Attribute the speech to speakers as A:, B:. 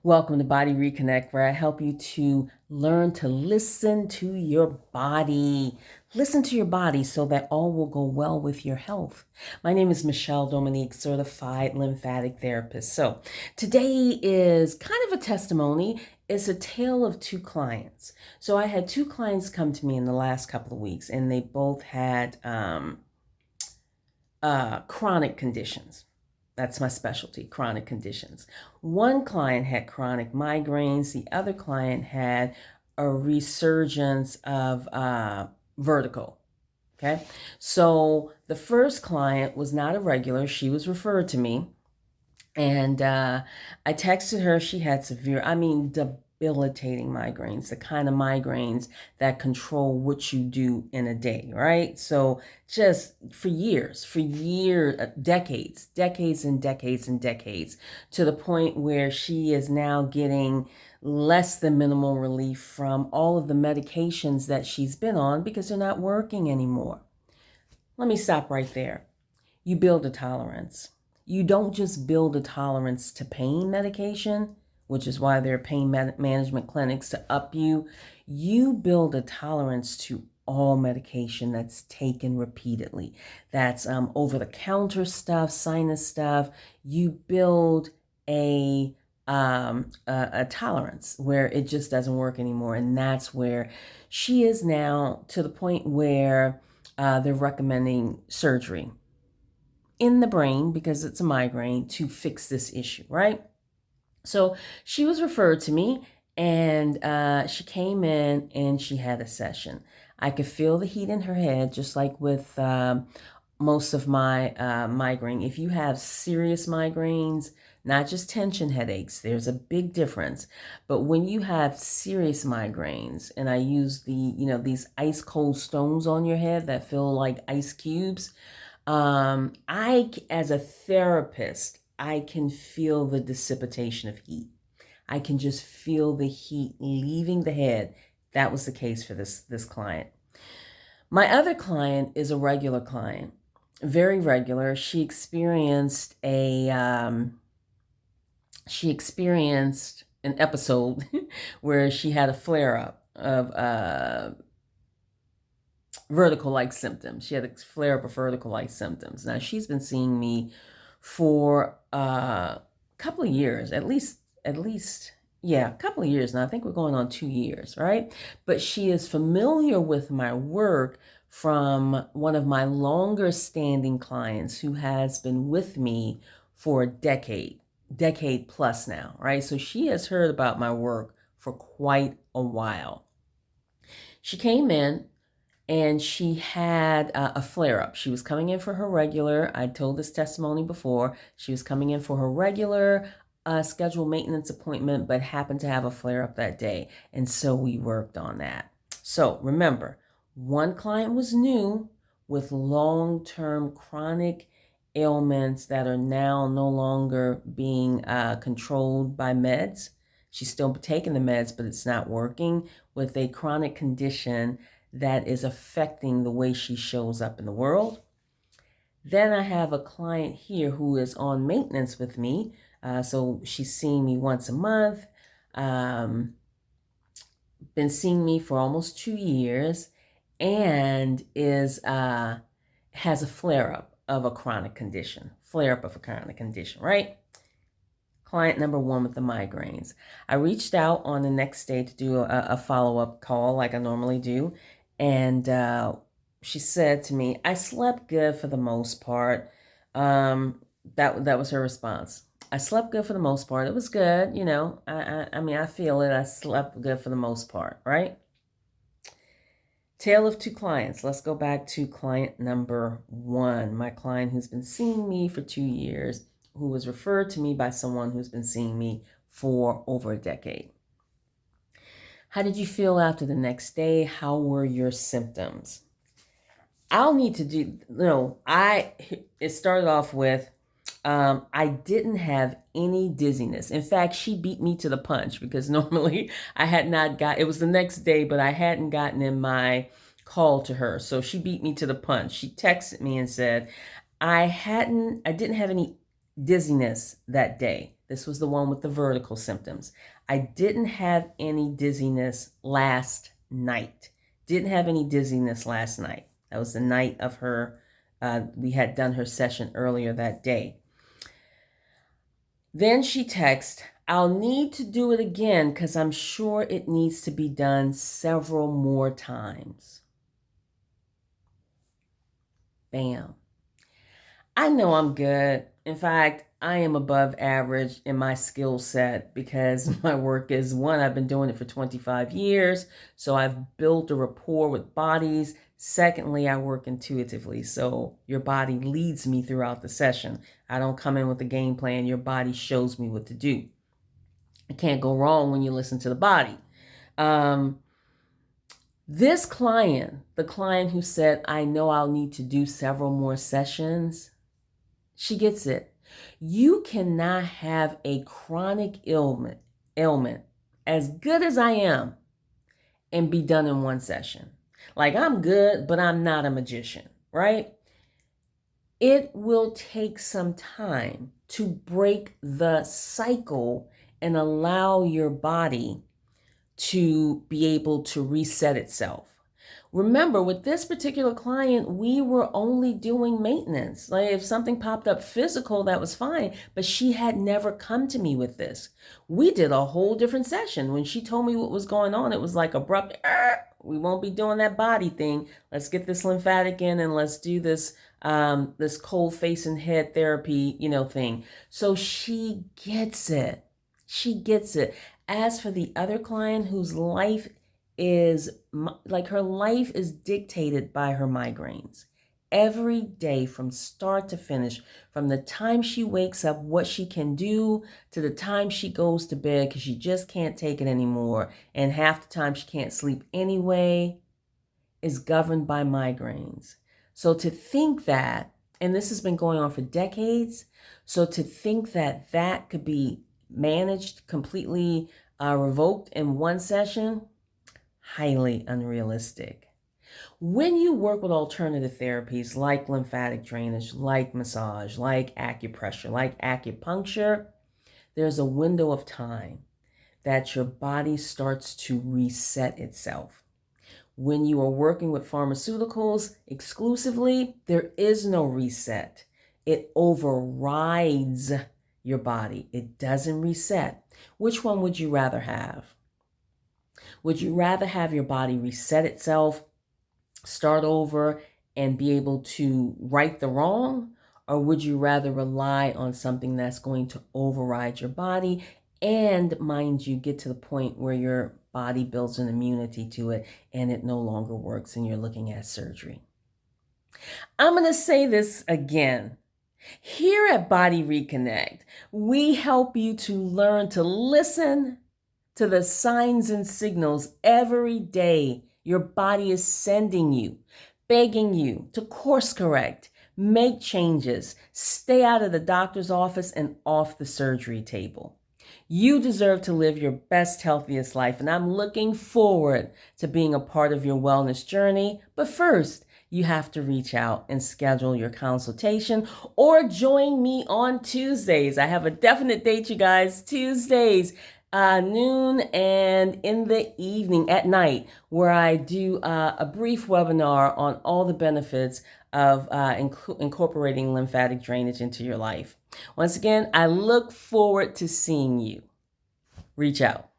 A: Welcome to Body Reconnect, where I help you to learn to listen to your body. Listen to your body so that all will go well with your health. My name is Michelle Dominique, certified lymphatic therapist. So today is kind of a testimony. It's a tale of two clients. So I had two clients come to me in the last couple of weeks, and they both had chronic conditions. That's my specialty, chronic conditions. One client had chronic migraines. The other client had a resurgence of vertigo. Okay. So the first client was not a regular. She was referred to me. And I texted her. She had severe, debilitating migraines, the kind of migraines that control what you do in a day, right? So just for years, decades and decades and decades, to the point where she is now getting less than minimal relief from all of the medications that she's been on because they're not working anymore. Let me stop right there. You build a tolerance. You don't just build a tolerance to pain medication, which is why there are pain management clinics to up you. You build a tolerance to all medication that's taken repeatedly. That's over-the-counter stuff, sinus stuff. You build a tolerance where it just doesn't work anymore. And that's where she is now, to the point where they're recommending surgery in the brain, because it's a migraine, to fix this issue, right? So she was referred to me, and she came in and she had a session. I could feel the heat in her head, just like with most of my migraine. If you have serious migraines, not just tension headaches, there's a big difference. But when you have serious migraines, and I use these ice cold stones on your head that feel like ice cubes, as a therapist, I can feel the dissipation of heat. I can just feel the heat leaving the head. That was the case for this client. My other client is a regular client, very regular. She experienced an episode where she had a flare up of vertigo-like symptoms. She had a flare up of vertigo-like symptoms. Now, she's been seeing me for a couple of years, at least, a couple of years now. I think we're going on 2 years, right? But she is familiar with my work from one of my longer standing clients who has been with me for a decade plus now, right? So she has heard about my work for quite a while. She came in and she had a flare-up. She was coming in for her regular, I told this testimony before, she was coming in for her regular scheduled maintenance appointment, but happened to have a flare-up that day. And so we worked on that. So remember, one client was new with long-term chronic ailments that are now no longer being controlled by meds. She's still taking the meds, but it's not working, with a chronic condition that is affecting the way she shows up in the world. Then I have a client here who is on maintenance with me. So she's seeing me once a month, been seeing me for almost 2 years, and has a flare-up of a chronic condition. Right? Client number one with the migraines. I reached out on the next day to do a follow-up call like I normally do. And she said to me, I slept good for the most part. That was her response. I slept good for the most part. It was good, I feel it. I slept good for the most part, right? Tale of two clients. Let's go back to client number one, my client who's been seeing me for 2 years, who was referred to me by someone who's been seeing me for over a decade. How did you feel after the next day? How were your symptoms? I'll need to do, it started off with, I didn't have any dizziness. In fact, she beat me to the punch, because normally it was the next day, but I hadn't gotten in my call to her. So she beat me to the punch. She texted me and said, I didn't have any dizziness that day. This was the one with the vertical symptoms. I didn't have any dizziness last night. Didn't have any dizziness last night. That was the night of her, we had done her session earlier that day. Then she texts, I'll need to do it again because I'm sure it needs to be done several more times. Bam. I know I'm good. In fact, I am above average in my skill set because my work is, one, I've been doing it for 25 years, so I've built a rapport with bodies. Secondly, I work intuitively, so your body leads me throughout the session. I don't come in with a game plan. Your body shows me what to do. I can't go wrong when you listen to the body. This client, the client who said, I know I'll need to do several more sessions, she gets it. You cannot have a chronic ailment as good as I am and be done in one session. Like, I'm good, but I'm not a magician, right? It will take some time to break the cycle and allow your body to be able to reset itself. Remember, with this particular client, we were only doing maintenance. Like, if something popped up physical, that was fine, but she had never come to me with this. We did a whole different session. When she told me what was going on, it was like abrupt, we won't be doing that body thing. Let's get this lymphatic in and let's do this this cold face and head therapy, thing. So she gets it. She gets it. As for the other client whose life is like, her life is dictated by her migraines. Every day from start to finish, from the time she wakes up, what she can do, to the time she goes to bed because she just can't take it anymore, and half the time she can't sleep anyway, is governed by migraines. So to think that, and this has been going on for decades, so to think that that could be managed, completely revoked in one session, highly unrealistic. When you work with alternative therapies like lymphatic drainage, like massage, like acupressure, like acupuncture, there's a window of time that your body starts to reset itself. When you are working with pharmaceuticals exclusively, there is no reset. It overrides your body. It doesn't reset. Which one would you rather have? Would you rather have your body reset itself, start over, and be able to right the wrong? Or would you rather rely on something that's going to override your body and, mind you, get to the point where your body builds an immunity to it and it no longer works and you're looking at surgery? I'm going to say this again. Here at Body Reconnect, we help you to learn to listen to the signs and signals every day your body is sending you, begging you to course correct, make changes, stay out of the doctor's office and off the surgery table. You deserve to live your best, healthiest life, and I'm looking forward to being a part of your wellness journey. But first, you have to reach out and schedule your consultation or join me on Tuesdays. I have a definite date, you guys, Tuesdays, noon and in the evening at night, where I do a brief webinar on all the benefits of incorporating lymphatic drainage into your life. Once again, I look forward to seeing you. Reach out.